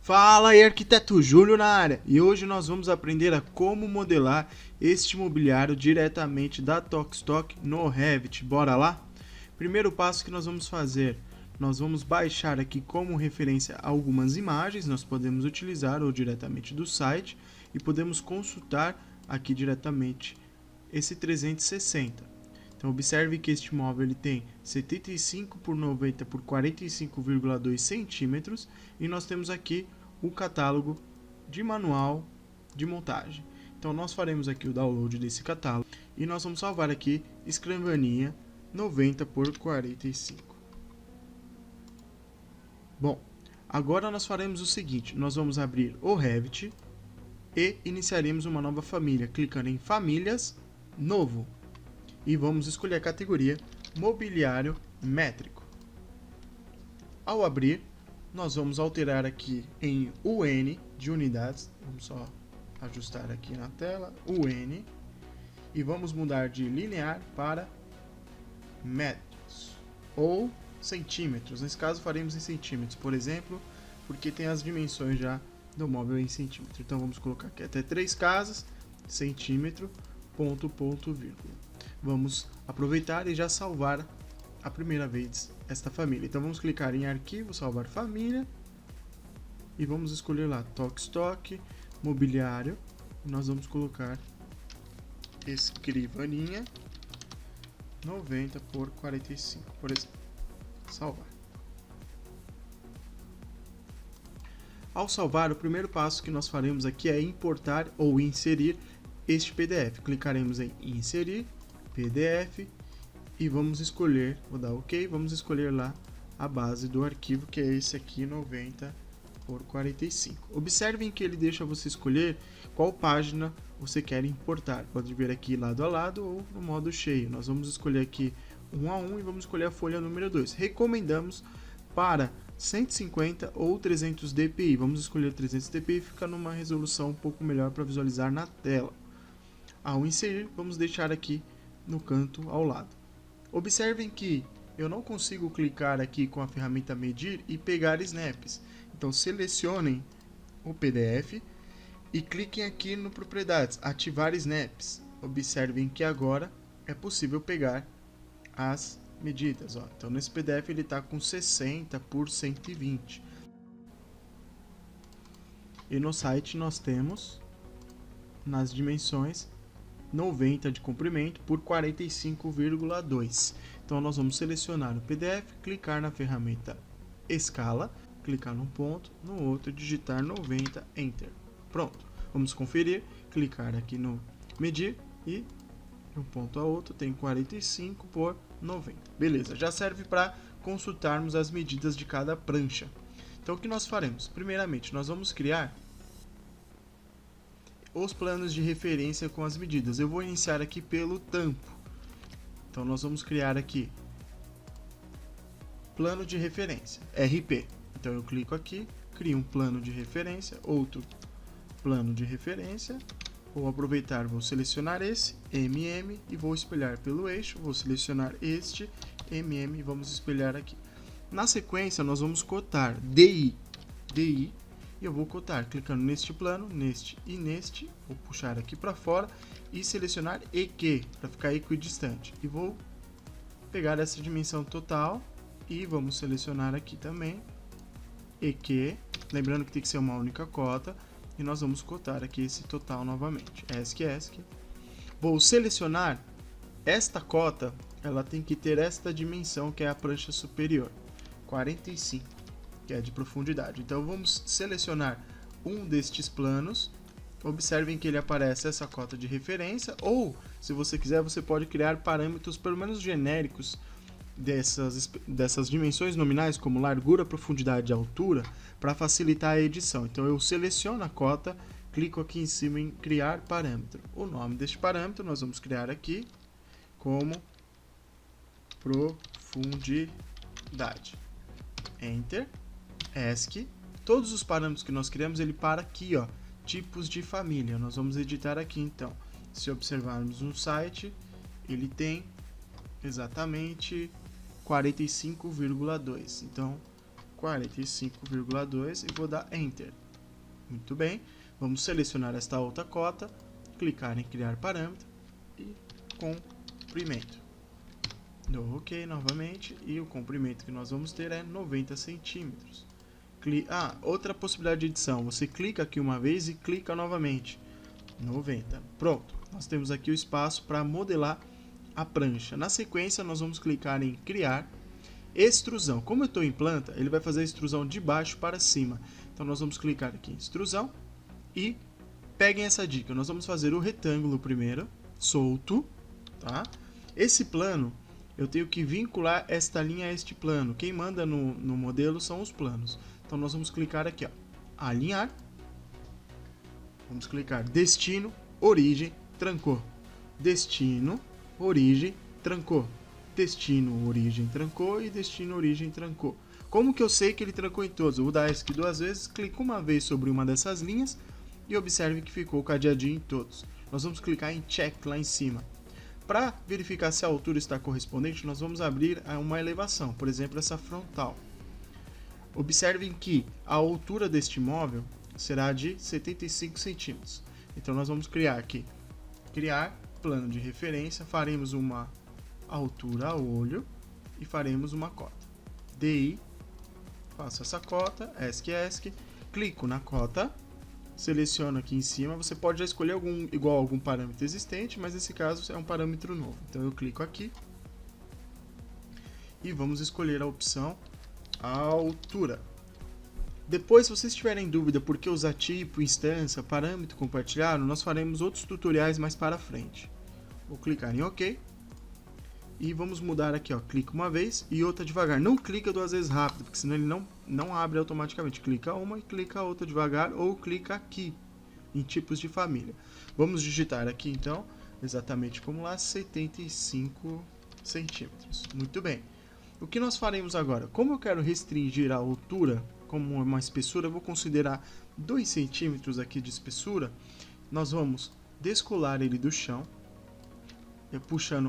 Fala aí, arquiteto Júlio na área, e hoje nós vamos aprender a como modelar este mobiliário diretamente da Tokstok no Revit. Bora lá? Primeiro passo que nós vamos fazer, nós vamos baixar aqui como referência algumas imagens, nós podemos utilizar ou diretamente do site e podemos consultar aqui diretamente esse 360. Então observe que este móvel ele tem 75 por 90 por 45,2 centímetros e nós temos aqui o catálogo de manual de montagem. Então nós faremos aqui o download desse catálogo e nós vamos salvar aqui escrivaninha 90 por 45. Bom, agora nós faremos o seguinte, nós vamos abrir o Revit e iniciaremos uma nova família, clicando em famílias, novo. E vamos escolher a categoria mobiliário métrico. Ao abrir, nós vamos alterar aqui em UN de unidades, vamos só ajustar aqui na tela, UN, e vamos mudar de linear para metros ou centímetros. Nesse caso faremos em centímetros, por exemplo, porque tem as dimensões já do móvel em centímetro. Então vamos colocar aqui até 3 casas, centímetro, ponto, ponto, vírgula. Vamos aproveitar e já salvar a primeira vez esta família. Então vamos clicar em arquivo, salvar família e vamos escolher lá Tokstok, mobiliário. Nós vamos colocar escrivaninha 90 por 45, por exemplo. Salvar. Ao salvar, o primeiro passo que nós faremos aqui é importar ou inserir este PDF. Clicaremos em inserir PDF e vamos escolher, vou dar OK, vamos escolher lá a base do arquivo, que é esse aqui, 90 por 45. Observem que ele deixa você escolher qual página você quer importar. Pode ver aqui lado a lado ou no modo cheio. Nós vamos escolher aqui 1 a 1 e vamos escolher a folha número 2. Recomendamos para 150 ou 300 dpi. Vamos escolher 300 dpi e fica numa resolução um pouco melhor para visualizar na tela. Ao inserir, vamos deixar aqui no canto ao lado. Observem que eu não consigo clicar aqui com a ferramenta medir e pegar snaps. Então selecionem o PDF e cliquem aqui no propriedades, ativar snaps. Observem que agora é possível pegar as medidas. Ó. Então nesse PDF ele está com 60 por 120. E no site nós temos nas dimensões 90 de comprimento por 45,2. Então nós vamos selecionar o PDF, clicar na ferramenta escala, clicar num ponto, no outro, digitar 90, enter. Pronto. Vamos conferir, clicar aqui no medir e de um ponto a outro tem 45 por 90. Beleza, já serve para consultarmos as medidas de cada prancha. Então o que nós faremos? Primeiramente, nós vamos criar os planos de referência com as medidas. Eu vou iniciar aqui pelo tampo. Então nós vamos criar aqui plano de referência, RP. Então eu clico aqui, crio um plano de referência, outro plano de referência. Vou aproveitar, vou selecionar esse, MM, e vou espelhar pelo eixo. Vou selecionar este, MM, e vamos espelhar aqui. Na sequência nós vamos cotar DI, e eu vou cotar, clicando neste plano, neste e neste, vou puxar aqui para fora e selecionar EQ, para ficar equidistante. E vou pegar essa dimensão total e vamos selecionar aqui também EQ, lembrando que tem que ser uma única cota, e nós vamos cotar aqui esse total novamente, ESC. Vou selecionar esta cota, ela tem que ter esta dimensão que é a prancha superior, 45. Que é de profundidade. Então vamos selecionar um destes planos. Observem que ele aparece essa cota de referência, ou se você quiser você pode criar parâmetros pelo menos genéricos dessas dimensões nominais, como largura, profundidade e altura, para facilitar a edição. Então eu seleciono a cota, clico aqui em cima em criar parâmetro. O nome deste parâmetro nós vamos criar aqui como profundidade. Enter. ESC, todos os parâmetros que nós criamos, ele para aqui, ó, tipos de família. Nós vamos editar aqui então. Se observarmos no site, ele tem exatamente 45,2. Então, 45,2 e vou dar Enter. Muito bem, vamos selecionar esta outra cota, clicar em criar parâmetro e comprimento. Dou OK novamente e o comprimento que nós vamos ter é 90 centímetros. Outra possibilidade de edição, você clica aqui uma vez e clica novamente. 90. Pronto, nós temos aqui o espaço para modelar a prancha. Na sequência, nós vamos clicar em criar extrusão. Como eu estou em planta, ele vai fazer a extrusão de baixo para cima. Então, nós vamos clicar aqui em extrusão e peguem essa dica. Nós vamos fazer o retângulo primeiro, solto, tá? Esse plano, eu tenho que vincular esta linha a este plano. Quem manda no modelo são os planos. Então, nós vamos clicar aqui, ó, alinhar. Vamos clicar destino, origem, trancou. Destino, origem, trancou. Destino, origem, trancou e destino, origem, trancou. Como que eu sei que ele trancou em todos? Eu vou dar ESC 2 vezes, clico uma vez sobre uma dessas linhas e observe que ficou cadeadinho em todos. Nós vamos clicar em check lá em cima. Para verificar se a altura está correspondente, nós vamos abrir uma elevação, por exemplo, essa frontal. Observem que a altura deste móvel será de 75 centímetros. Então, nós vamos criar aqui, criar plano de referência, faremos uma altura a olho e faremos uma cota. DI, faço essa cota, ESC, clico na cota, seleciono aqui em cima, você pode já escolher igual a algum parâmetro existente, mas nesse caso é um parâmetro novo. Então, eu clico aqui e vamos escolher a opção altura. Depois, se vocês tiverem dúvida por que usar tipo, instância, parâmetro compartilhado, nós faremos outros tutoriais mais para frente. Vou clicar em OK. E vamos mudar aqui, ó, clica uma vez e outra devagar. Não clica 2 vezes rápido, porque senão ele não abre automaticamente. Clica uma e clica a outra devagar, ou clica aqui, em tipos de família. Vamos digitar aqui, então, exatamente como lá, 75 centímetros. Muito bem. O que nós faremos agora? Como eu quero restringir a altura como uma espessura, eu vou considerar 2 centímetros aqui de espessura. Nós vamos descolar ele do chão.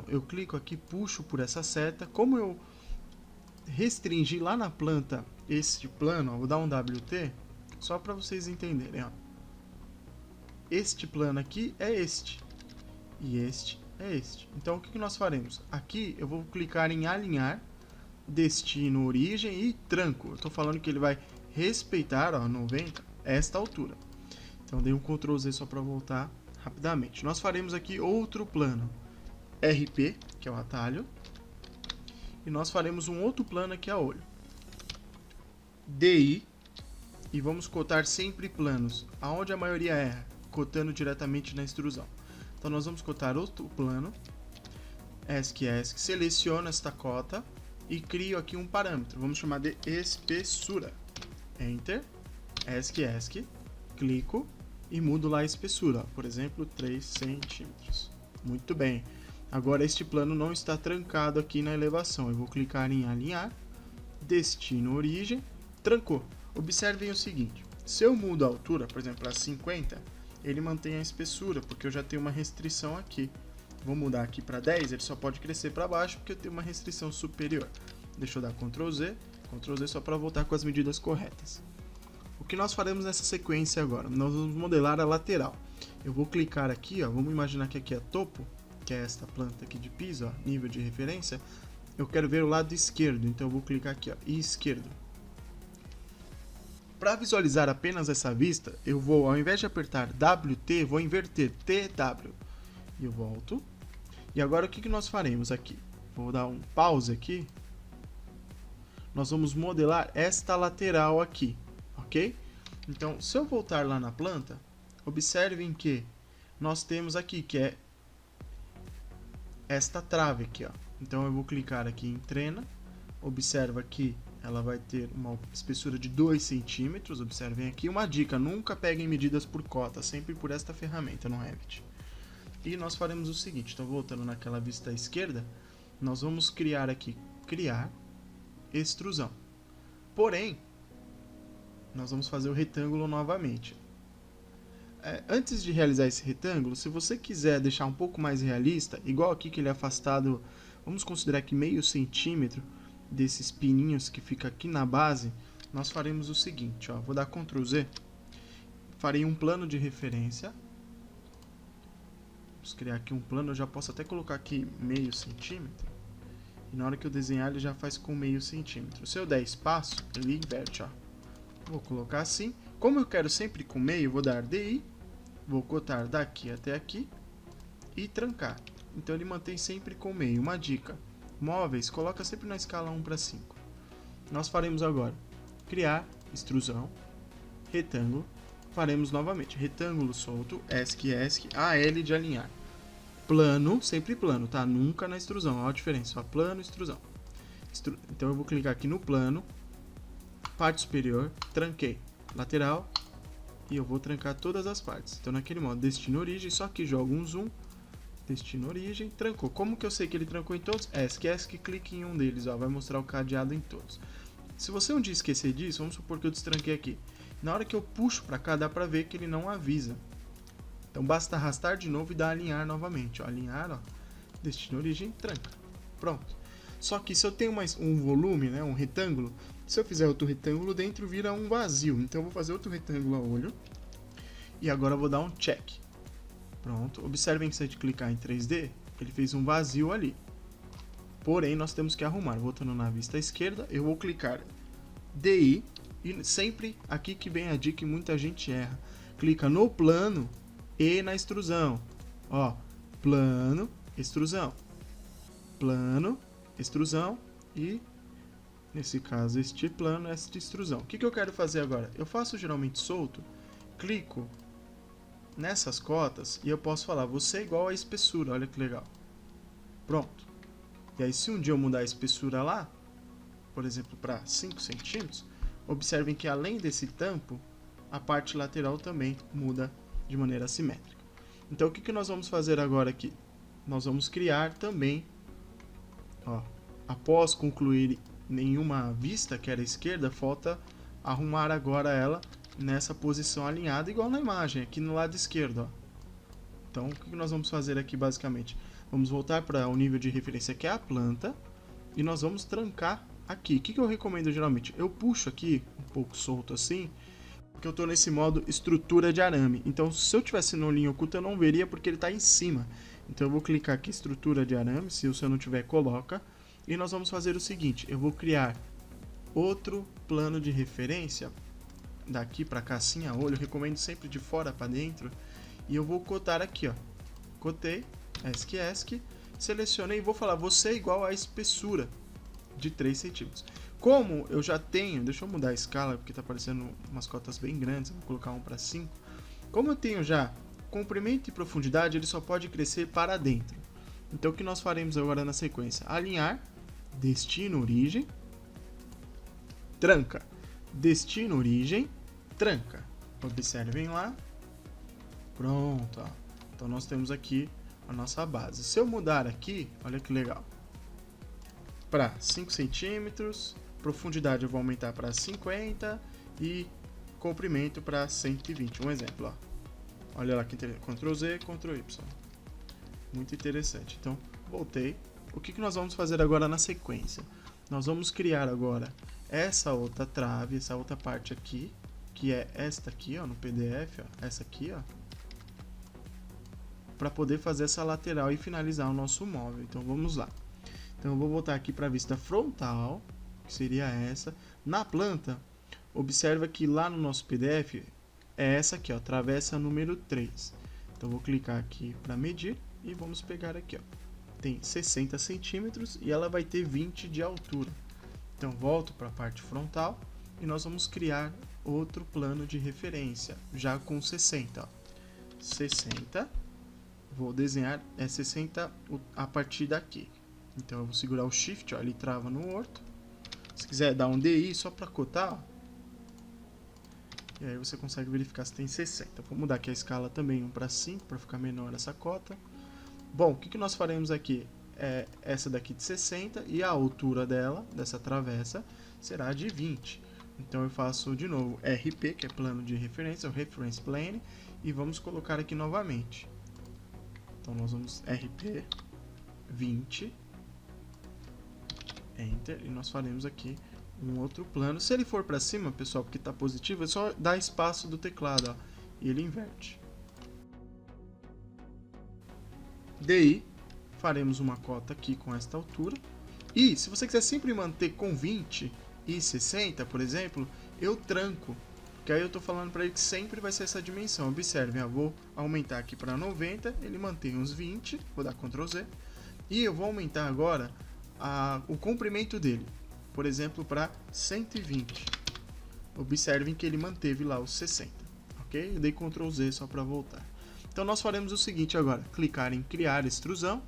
Eu clico aqui, puxo por essa seta. Como eu restringi lá na planta este plano, ó, vou dar um WT, só para vocês entenderem. Ó. Este plano aqui é este, e este é este. Então, o que nós faremos? Aqui eu vou clicar em alinhar, destino, origem e tranco. Eu estou falando que ele vai respeitar, ó, 90, esta altura. Então, dei um Ctrl Z só para voltar rapidamente. Nós faremos aqui outro plano. RP, que é o atalho, e nós faremos um outro plano aqui a olho. DI, e vamos cotar sempre planos. Aonde a maioria erra? Cotando diretamente na extrusão. Então, nós vamos cotar outro plano, ESC, seleciono esta cota e crio aqui um parâmetro. Vamos chamar de espessura. Enter, ESC, clico e mudo lá a espessura. Ó, por exemplo, 3 centímetros. Muito bem. Agora, este plano não está trancado aqui na elevação. Eu vou clicar em alinhar, destino, origem, trancou. Observem o seguinte, se eu mudo a altura, por exemplo, a 50, ele mantém a espessura, porque eu já tenho uma restrição aqui. Vou mudar aqui para 10, ele só pode crescer para baixo, porque eu tenho uma restrição superior. Deixa eu dar Ctrl Z só para voltar com as medidas corretas. O que nós faremos nessa sequência agora? Nós vamos modelar a lateral. Eu vou clicar aqui, ó, vamos imaginar que aqui é topo, que é esta planta aqui de piso, ó, nível de referência. Eu quero ver o lado esquerdo, então eu vou clicar aqui, ó, esquerdo. Para visualizar apenas essa vista, eu vou, ao invés de apertar WT, vou inverter TW. E eu volto. E agora o que nós faremos aqui? Vou dar um pause aqui. Nós vamos modelar esta lateral aqui, ok? Então, se eu voltar lá na planta, observem que nós temos aqui, que é esta trave aqui, ó. Então, eu vou clicar aqui em trena, observa que ela vai ter uma espessura de 2 centímetros, observem aqui. Uma dica, nunca peguem medidas por cota, sempre por esta ferramenta no Revit. E nós faremos o seguinte, então voltando naquela vista à esquerda, nós vamos criar aqui, criar extrusão. Porém, nós vamos fazer o retângulo novamente. Antes de realizar esse retângulo, se você quiser deixar um pouco mais realista, igual aqui que ele é afastado, vamos considerar que meio centímetro desses pininhos que fica aqui na base, nós faremos o seguinte, ó, vou dar Ctrl Z, farei um plano de referência. Vamos criar aqui um plano, eu já posso até colocar aqui meio centímetro. E na hora que eu desenhar, ele já faz com meio centímetro. Se eu der espaço, ele inverte, ó. Vou colocar assim. Como eu quero sempre com meio, vou dar DI, vou cotar daqui até aqui e trancar. Então ele mantém sempre com meio. Uma dica, móveis, coloca sempre na escala 1:5. Nós faremos agora, criar, extrusão, retângulo, faremos novamente, retângulo solto, ESC, AL de alinhar. Plano, sempre plano, tá? Nunca na extrusão, olha a diferença, ó, plano, extrusão. Então eu vou clicar aqui no plano, parte superior, tranquei, lateral, e eu vou trancar todas as partes. Então naquele modo, destino origem, só que jogo um zoom, destino origem, trancou. Como que eu sei que ele trancou em todos? ESC, clique em um deles, ó, vai mostrar o cadeado em todos. Se você um dia esquecer disso, vamos supor que eu destranquei aqui. Na hora que eu puxo para cá, dá para ver que ele não avisa. Então basta arrastar de novo e dar alinhar novamente. Ó, alinhar, ó, destino origem, tranca. Pronto. Só que se eu tenho um volume, né, um retângulo, se eu fizer outro retângulo, dentro vira um vazio. Então eu vou fazer outro retângulo a olho. E agora eu vou dar um check. Pronto. Observem que se a gente clicar em 3D, ele fez um vazio ali. Porém, nós temos que arrumar. Voltando na vista esquerda, eu vou clicar DI. E sempre aqui que vem a dica que muita gente erra. Clica no plano e na extrusão. Ó, plano, extrusão. Plano, extrusão e, nesse caso, este plano, esta extrusão. O que eu quero fazer agora? Eu faço geralmente solto, clico nessas cotas e eu posso falar, você é igual à espessura, olha que legal. Pronto. E aí, se um dia eu mudar a espessura lá, por exemplo, para 5 centímetros, observem que além desse tampo, a parte lateral também muda de maneira assimétrica. Então, o que nós vamos fazer agora aqui? Nós vamos criar também, ó, após concluir nenhuma vista, que era a esquerda, falta arrumar agora ela nessa posição alinhada, igual na imagem, aqui no lado esquerdo. Ó. Então, o que nós vamos fazer aqui basicamente? Vamos voltar para o nível de referência que é a planta e nós vamos trancar aqui. O que eu recomendo geralmente? Eu puxo aqui um pouco solto assim, porque eu estou nesse modo estrutura de arame. Então, se eu tivesse no linha oculta, eu não veria porque ele está em cima. Então, eu vou clicar aqui estrutura de arame, se o seu não tiver, coloca. E nós vamos fazer o seguinte, eu vou criar outro plano de referência, daqui para cá assim a olho, eu recomendo sempre de fora para dentro. E eu vou cotar aqui, ó, cotei, ESC, selecionei e vou falar, você é igual à espessura de 3 centímetros. Como eu já tenho, deixa eu mudar a escala porque está aparecendo umas cotas bem grandes, vou colocar 1:5. Como eu tenho já comprimento e profundidade, ele só pode crescer para dentro. Então o que nós faremos agora na sequência? Alinhar, destino, origem, tranca, destino, origem, tranca. Observem lá. Pronto, ó. Então nós temos aqui a nossa base. Se eu mudar aqui, olha que legal, para 5 centímetros, profundidade eu vou aumentar para 50 e comprimento para 120. Um exemplo, ó. Olha lá que interessante. Ctrl Z, Ctrl Y. Muito interessante. Então, voltei. O que nós vamos fazer agora na sequência? Nós vamos criar agora essa outra trave, essa outra parte aqui, que é esta aqui, ó, no PDF, ó, essa aqui, ó, para poder fazer essa lateral e finalizar o nosso móvel. Então, vamos lá. Então, eu vou voltar aqui para a vista frontal, que seria essa. Na planta, observa que lá no nosso PDF é essa aqui, ó, travessa número 3. Então, vou clicar aqui para medir e vamos pegar aqui, ó. Tem 60 centímetros e ela vai ter 20 de altura. Então, volto para a parte frontal e nós vamos criar outro plano de referência, já com 60. Ó. 60, vou desenhar 60 a partir daqui. Então, eu vou segurar o Shift, ó, ele trava no orto. Se quiser dar um DI só para cotar, ó, e aí você consegue verificar se tem 60. Vou mudar aqui a escala também 1:5 para ficar menor essa cota. Bom, o que nós faremos aqui? É essa daqui de 60 e a altura dela, dessa travessa, será de 20. Então eu faço de novo RP, que é plano de referência, o Reference Plane, e vamos colocar aqui novamente. Então nós vamos RP 20, Enter, e nós faremos aqui um outro plano. Se ele for para cima, pessoal, porque está positivo, é só dar espaço do teclado, ó, e ele inverte. DI, faremos uma cota aqui com esta altura. E se você quiser sempre manter com 20 e 60, por exemplo, eu tranco. Porque aí eu estou falando para ele que sempre vai ser essa dimensão. Observem, eu vou aumentar aqui para 90, ele mantém uns 20, vou dar Ctrl Z. E eu vou aumentar agora o comprimento dele, por exemplo, para 120. Observem que ele manteve lá os 60, ok? Eu dei Ctrl Z só para voltar. Então nós faremos o seguinte agora, clicar em criar extrusão,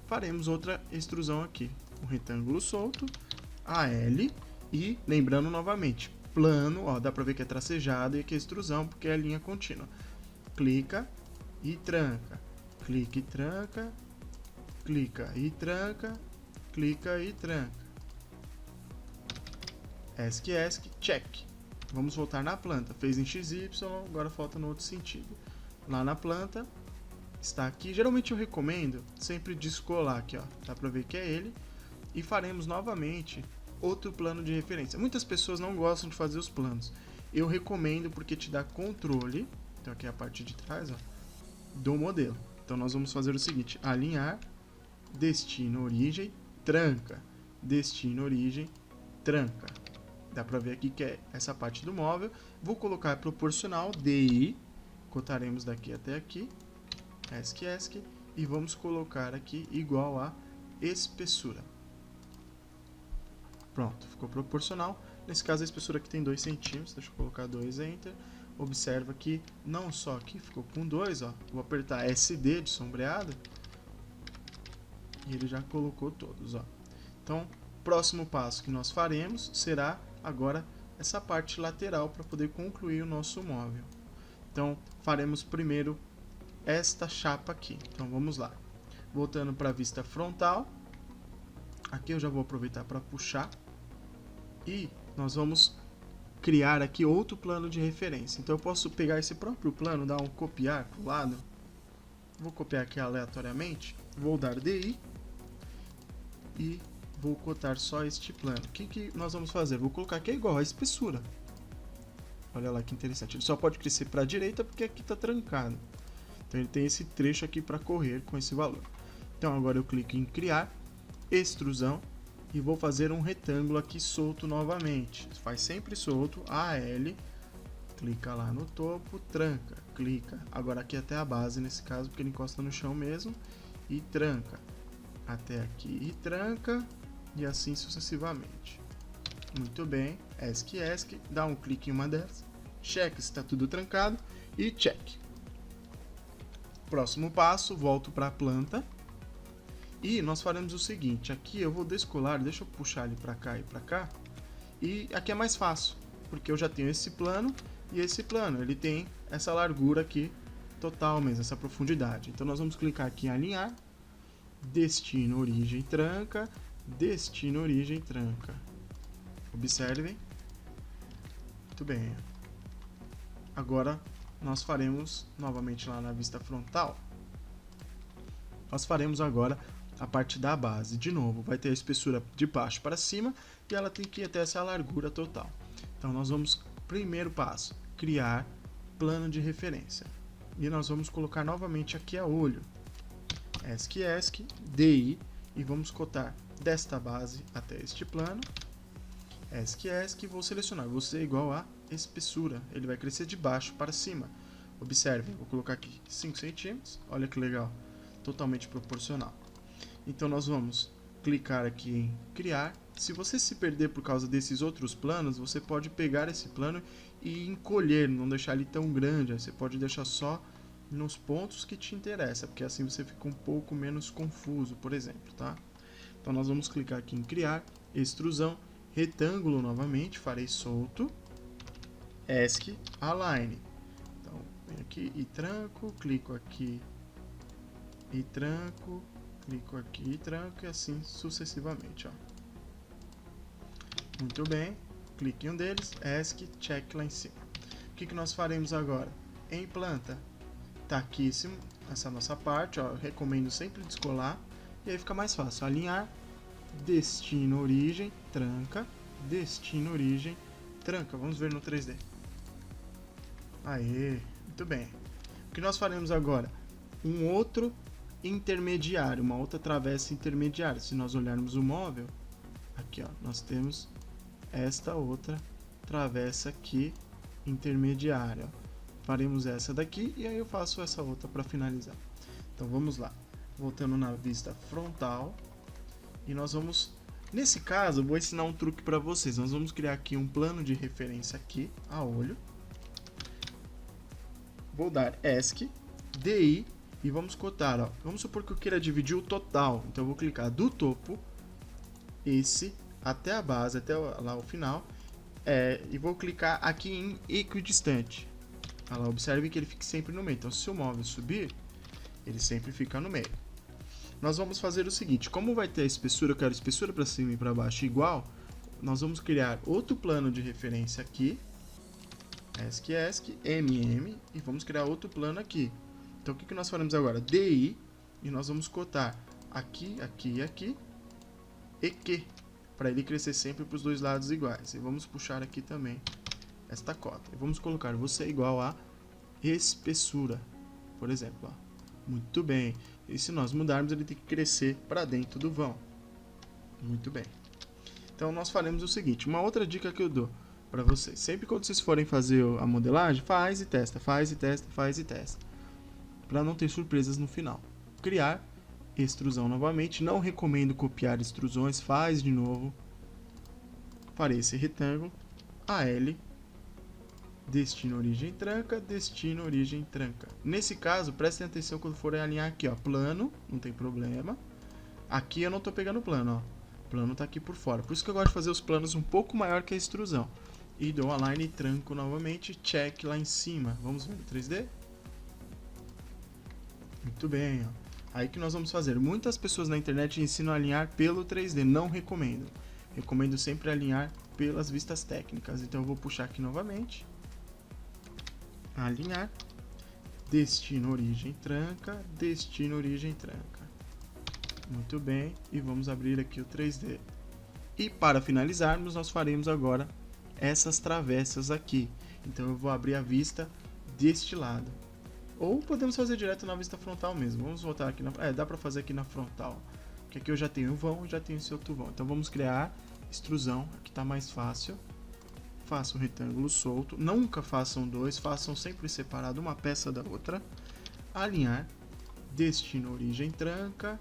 faremos outra extrusão aqui, um retângulo solto, AL, e lembrando novamente, plano, ó, dá para ver que é tracejado e aqui é extrusão porque é a linha contínua. Clica e tranca, clica e tranca, clica e tranca, clica e tranca. ESC, check. Vamos voltar na planta, fez em XY, agora falta no outro sentido. Lá na planta, está aqui, geralmente eu recomendo sempre descolar aqui, ó, dá para ver que é ele, e faremos novamente outro plano de referência. Muitas pessoas não gostam de fazer os planos. Eu recomendo porque te dá controle. Então aqui é a parte de trás, ó, do modelo. Então nós vamos fazer o seguinte: alinhar, destino, origem, tranca, destino, origem, tranca. Dá para ver aqui que é essa parte do móvel. Vou colocar proporcional, DI, cotaremos daqui até aqui, ESC, e vamos colocar aqui igual a espessura. Pronto, ficou proporcional. Nesse caso a espessura aqui tem 2 centímetros, deixa eu colocar 2, Enter. Observa que não só aqui ficou com 2, ó. Vou apertar SD de sombreado e ele já colocou todos, ó. Então, próximo passo que nós faremos será agora essa parte lateral para poder concluir o nosso móvel. Então, faremos primeiro esta chapa aqui. Então, vamos lá. Voltando para a vista frontal. Aqui eu já vou aproveitar para puxar. E nós vamos criar aqui outro plano de referência. Então eu posso pegar esse próprio plano, dar um copiar para o lado. Vou copiar aqui aleatoriamente. Vou dar DI. E vou cotar só este plano. O que nós vamos fazer? Vou colocar aqui igual a espessura. Olha lá que interessante. Ele só pode crescer para a direita porque aqui está trancado. Então ele tem esse trecho aqui para correr com esse valor. Então agora eu clico em criar, extrusão. E vou fazer um retângulo aqui solto novamente. Faz sempre solto, AL, clica lá no topo, tranca, clica. Agora aqui até a base nesse caso, porque ele encosta no chão mesmo. E tranca. Até aqui e tranca. E assim sucessivamente. Muito bem, ESC, dá um clique em uma dessas. Check se está tudo trancado. E check. Próximo passo, volto para a planta. E nós faremos o seguinte, aqui eu vou descolar, deixa eu puxar ele para cá e para cá. E aqui é mais fácil, porque eu já tenho esse plano e esse plano. Ele tem essa largura aqui total mesmo, essa profundidade. Então nós vamos clicar aqui em alinhar, destino, origem, tranca, destino, origem, tranca. Observem. Muito bem. Agora nós faremos novamente lá na vista frontal. Nós faremos agora a parte da base. De novo, vai ter a espessura de baixo para cima e ela tem que ir até essa largura total. Então nós vamos, primeiro passo, criar plano de referência. E nós vamos colocar novamente aqui a olho. ESC, DI, e vamos cotar desta base até este plano. ESC, vou selecionar, vou ser igual a espessura. Ele vai crescer de baixo para cima. Observem, vou colocar aqui 5 centímetros, olha que legal. Totalmente proporcional. Então nós vamos clicar aqui em criar. Se você se perder por causa desses outros planos, você pode pegar esse plano e encolher, não deixar ele tão grande. Você pode deixar só nos pontos que te interessa, porque assim você fica um pouco menos confuso, por exemplo, tá? Então nós vamos clicar aqui em criar, extrusão, retângulo novamente, farei solto, ESC, align. Então venho aqui e tranco, clico aqui e tranco, clico aqui e tranco, e assim sucessivamente, ó. Muito bem, clique em um deles, ESC, check lá em cima. O que nós faremos agora? Em planta, tá aqui essa nossa parte, ó, eu recomendo sempre descolar, e aí fica mais fácil, alinhar, destino, origem, tranca, destino, origem, tranca. Vamos ver no 3D. Aê, muito bem. O que nós faremos agora? Um outro intermediário, uma outra travessa intermediária. Se nós olharmos o móvel, aqui ó, nós temos esta outra travessa aqui intermediária. Ó. Faremos essa daqui e aí eu faço essa outra para finalizar. Então vamos lá. Voltando na vista frontal. E nós vamos... Nesse caso, eu vou ensinar um truque para vocês. Nós vamos criar aqui um plano de referência aqui, a olho. Vou dar ESC, DI e vamos cotar. Ó. Vamos supor que eu queira dividir o total. Então eu vou clicar do topo, esse, até a base, até lá o final. E vou clicar aqui em equidistante. Lá, observe que ele fica sempre no meio. Então se o móvel subir, ele sempre fica no meio. Nós vamos fazer o seguinte, como vai ter a espessura, eu quero espessura para cima e para baixo igual, nós vamos criar outro plano de referência aqui, ESC, MM, e vamos criar outro plano aqui. Então o que nós faremos agora? DI, e nós vamos cotar aqui, aqui e aqui, EQ, para ele crescer sempre para os dois lados iguais. E vamos puxar aqui também esta cota. E vamos colocar você igual a espessura, por exemplo. Ó. Muito bem. E se nós mudarmos, ele tem que crescer para dentro do vão. Muito bem. Então, nós faremos o seguinte. Uma outra dica que eu dou para vocês. Sempre quando vocês forem fazer a modelagem, faz e testa, faz e testa, faz e testa. Para não ter surpresas no final. Criar extrusão novamente. Não recomendo copiar extrusões. Faz de novo. Farei esse retângulo. AL. Destino, origem, tranca, destino, origem, tranca. Nesse caso, prestem atenção quando forem alinhar aqui, ó, plano, não tem problema. Aqui eu não tô pegando plano, ó. O plano tá aqui por fora. Por isso que eu gosto de fazer os planos um pouco maior que a extrusão. E dou align e tranco novamente, check lá em cima. Vamos ver no 3D? Muito bem, ó. Aí que nós vamos fazer. Muitas pessoas na internet ensinam a alinhar pelo 3D, não recomendo. Recomendo sempre alinhar pelas vistas técnicas. Então eu vou puxar aqui novamente. Alinhar, destino, origem, tranca, destino, origem, tranca. Muito bem, e vamos abrir aqui o 3D. E para finalizarmos, nós faremos agora essas travessas aqui. Então eu vou abrir a vista deste lado. Ou podemos fazer direto na vista frontal mesmo. Vamos voltar aqui na... dá para fazer aqui na frontal. Porque aqui eu já tenho um vão e já tenho esse outro vão. Então vamos criar extrusão, aqui está mais fácil. Faça um retângulo solto, nunca façam dois, façam sempre separado uma peça da outra. Alinhar, destino, origem, tranca,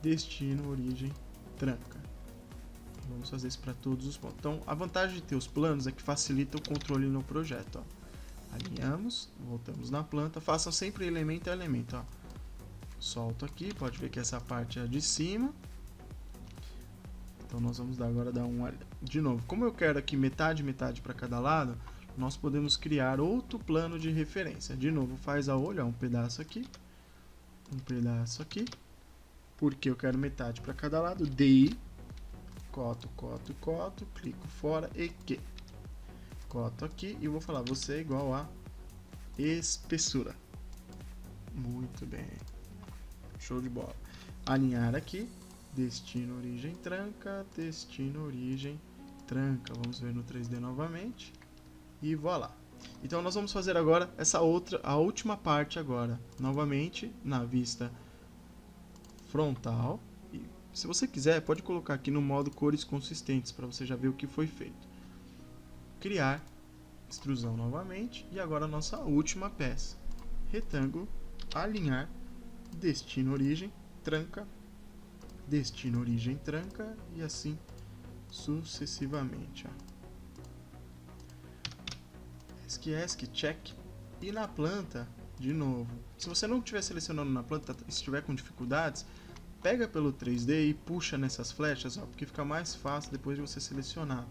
destino, origem, tranca. Vamos fazer isso para todos os pontos. Então, a vantagem de ter os planos é que facilita o controle no projeto. Ó. Alinhamos, voltamos na planta, façam sempre elemento a elemento. Ó. Solto aqui, pode ver que essa parte é a de cima. Então nós vamos agora dar um... De novo, como eu quero aqui metade para cada lado, nós podemos criar outro plano de referência. De novo, faz a olho, ó, um pedaço aqui, porque eu quero metade para cada lado, DI, coto, clico fora, EQ. Coto aqui e vou falar, você é igual a espessura. Muito bem. Show de bola. Alinhar aqui. Destino, origem, tranca, destino, origem, tranca. Vamos ver no 3D novamente. E voilá. Então nós vamos fazer agora a última parte agora. Novamente na vista frontal. E se você quiser, pode colocar aqui no modo cores consistentes para você já ver o que foi feito. Criar, extrusão novamente. E agora a nossa última peça. Retângulo, alinhar, destino, origem, tranca, destino, origem, tranca e assim sucessivamente. ESC, check. E na planta, de novo, se você não estiver selecionando na planta, estiver com dificuldades, pega pelo 3D e puxa nessas flechas, ó, porque fica mais fácil depois de você selecionar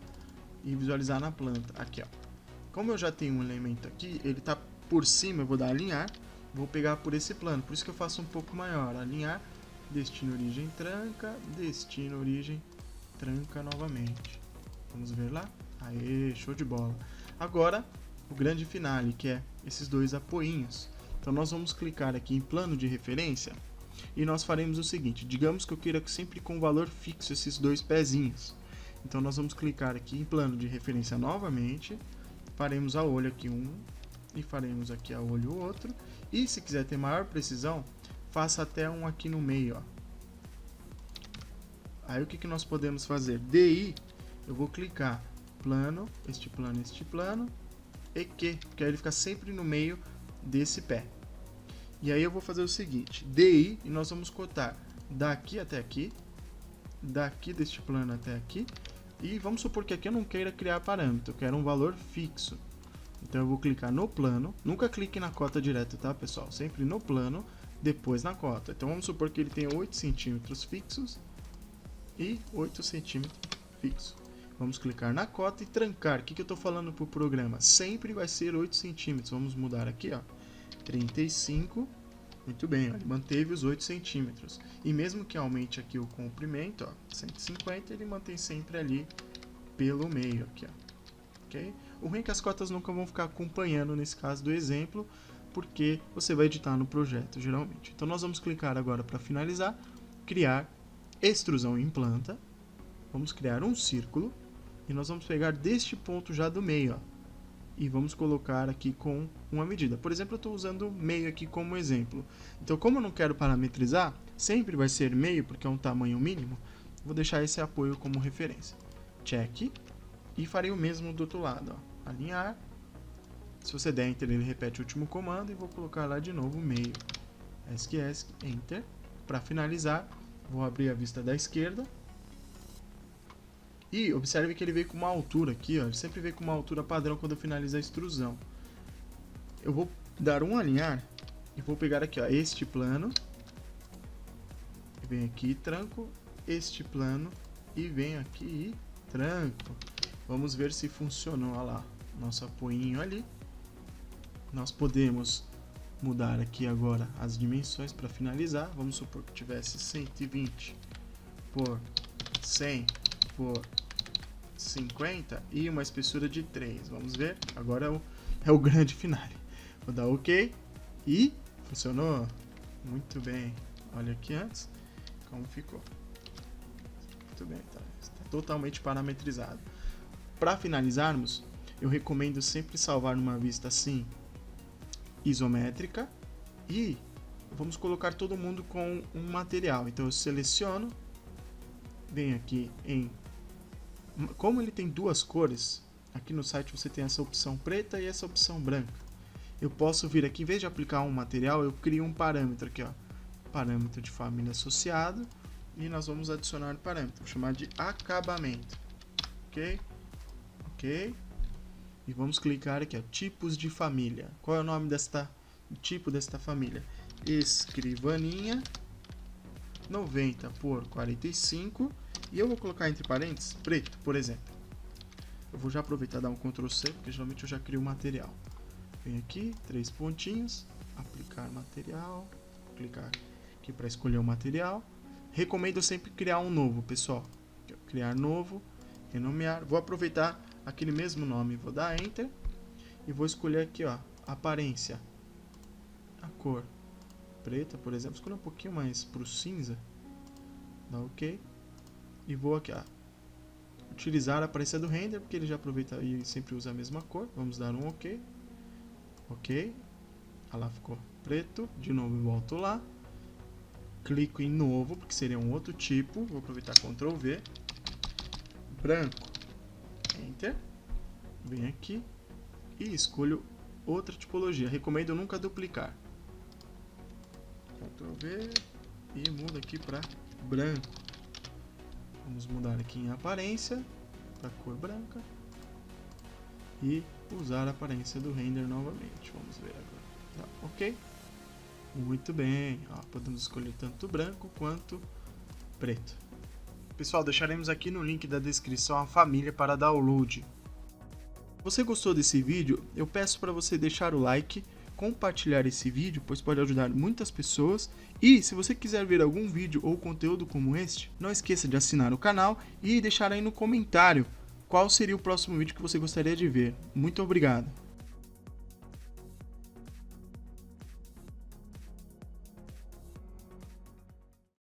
e visualizar na planta. Aqui, ó. Como eu já tenho um elemento aqui, ele está por cima, eu vou dar alinhar, vou pegar por esse plano, por isso que eu faço um pouco maior, alinhar, destino, origem, tranca, destino, origem, tranca novamente. Vamos ver lá? Aê, show de bola. Agora, o grande finale, que é esses dois apoinhos. Então, nós vamos clicar aqui em plano de referência e nós faremos o seguinte. Digamos que eu queira sempre com valor fixo esses dois pezinhos. Então nós vamos clicar aqui em plano de referência novamente, faremos a olho aqui um e faremos aqui a olho outro. E se quiser ter maior precisão, faça até um aqui no meio, ó. Aí o que nós podemos fazer? DI, eu vou clicar plano, este plano, e que, porque aí ele fica sempre no meio desse pé. E aí eu vou fazer o seguinte, DI, e nós vamos cotar daqui até aqui, daqui deste plano até aqui, e vamos supor que aqui eu não queira criar parâmetro, eu quero um valor fixo. Então eu vou clicar no plano, nunca clique na cota direto, tá pessoal? Sempre no plano, depois na cota. Então vamos supor que ele tem 8 centímetros fixos e 8 centímetros fixos. Vamos clicar na cota e trancar. O que eu estou falando para o programa? Sempre vai ser 8 centímetros. Vamos mudar aqui, ó, 35. Muito bem, ó, ele manteve os 8 centímetros. E mesmo que aumente aqui o comprimento, ó, 150, ele mantém sempre ali pelo meio, aqui, ó. Okay? O ruim é que as cotas nunca vão ficar acompanhando nesse caso do exemplo, porque você vai editar no projeto, geralmente. Então nós vamos clicar agora para finalizar, criar extrusão em planta. Vamos criar um círculo e nós vamos pegar deste ponto já do meio, ó, e vamos colocar aqui com uma medida. Por exemplo, eu estou usando meio aqui como exemplo. Então, como eu não quero parametrizar, sempre vai ser meio, porque é um tamanho mínimo, vou deixar esse apoio como referência. Check. E farei o mesmo do outro lado, ó. Alinhar. Se você der Enter, ele repete o último comando e vou colocar lá de novo meio. ESC, Enter. Para finalizar, vou abrir a vista da esquerda. E observe que ele veio com uma altura aqui, ó. Ele sempre veio com uma altura padrão quando eu finalizo a extrusão. Eu vou dar um alinhar e vou pegar aqui, ó, este plano. Venho aqui e tranco este plano e venho aqui e tranco. Vamos ver se funcionou. Olha lá, nosso apoinho ali. Nós podemos mudar aqui agora as dimensões para finalizar. Vamos supor que tivesse 120 por 100 por 50 e uma espessura de 3. Vamos ver. Agora é o grande finale. Vou dar OK e funcionou. Muito bem. Olha aqui antes como ficou. Muito bem, tá? Está totalmente parametrizado. Para finalizarmos, eu recomendo sempre salvar numa vista assim, isométrica, e vamos colocar todo mundo com um material. Então eu seleciono, venho aqui em... Como ele tem duas cores, aqui no site você tem essa opção preta e essa opção branca. Eu posso vir aqui, em vez de aplicar um material, eu crio um parâmetro aqui, ó, parâmetro de família associado, e nós vamos adicionar parâmetro, vou chamar de acabamento. Ok? Ok. E vamos clicar aqui, ó, tipos de família. Qual é o nome do tipo desta família? Escrivaninha 90 por 45. E eu vou colocar entre parênteses preto, por exemplo. Eu vou já aproveitar e dar um Ctrl C, porque geralmente eu já crio o material. Venho aqui, 3 pontinhos, aplicar material, clicar aqui para escolher o material. Recomendo sempre criar um novo, pessoal. Criar novo, renomear. Vou aproveitar aquele mesmo nome, vou dar Enter e vou escolher aqui, ó, aparência, a cor preta, por exemplo, escolher um pouquinho mais para o cinza, dá OK e vou aqui, ó, utilizar a aparência do render, porque ele já aproveita e sempre usa a mesma cor. Vamos dar um OK, OK, lá ficou preto, de novo eu volto lá, clico em novo, porque seria um outro tipo, vou aproveitar Ctrl V, branco, Enter, venho aqui e escolho outra tipologia. Recomendo nunca duplicar. Ctrl V e mudo aqui para branco. Vamos mudar aqui em aparência para cor branca e usar a aparência do render novamente. Vamos ver agora. Tá, OK? Muito bem. Ó, podemos escolher tanto branco quanto preto. Pessoal, deixaremos aqui no link da descrição a família para download. Se você gostou desse vídeo, eu peço para você deixar o like, compartilhar esse vídeo, pois pode ajudar muitas pessoas. E se você quiser ver algum vídeo ou conteúdo como este, não esqueça de assinar o canal e deixar aí no comentário qual seria o próximo vídeo que você gostaria de ver. Muito obrigado!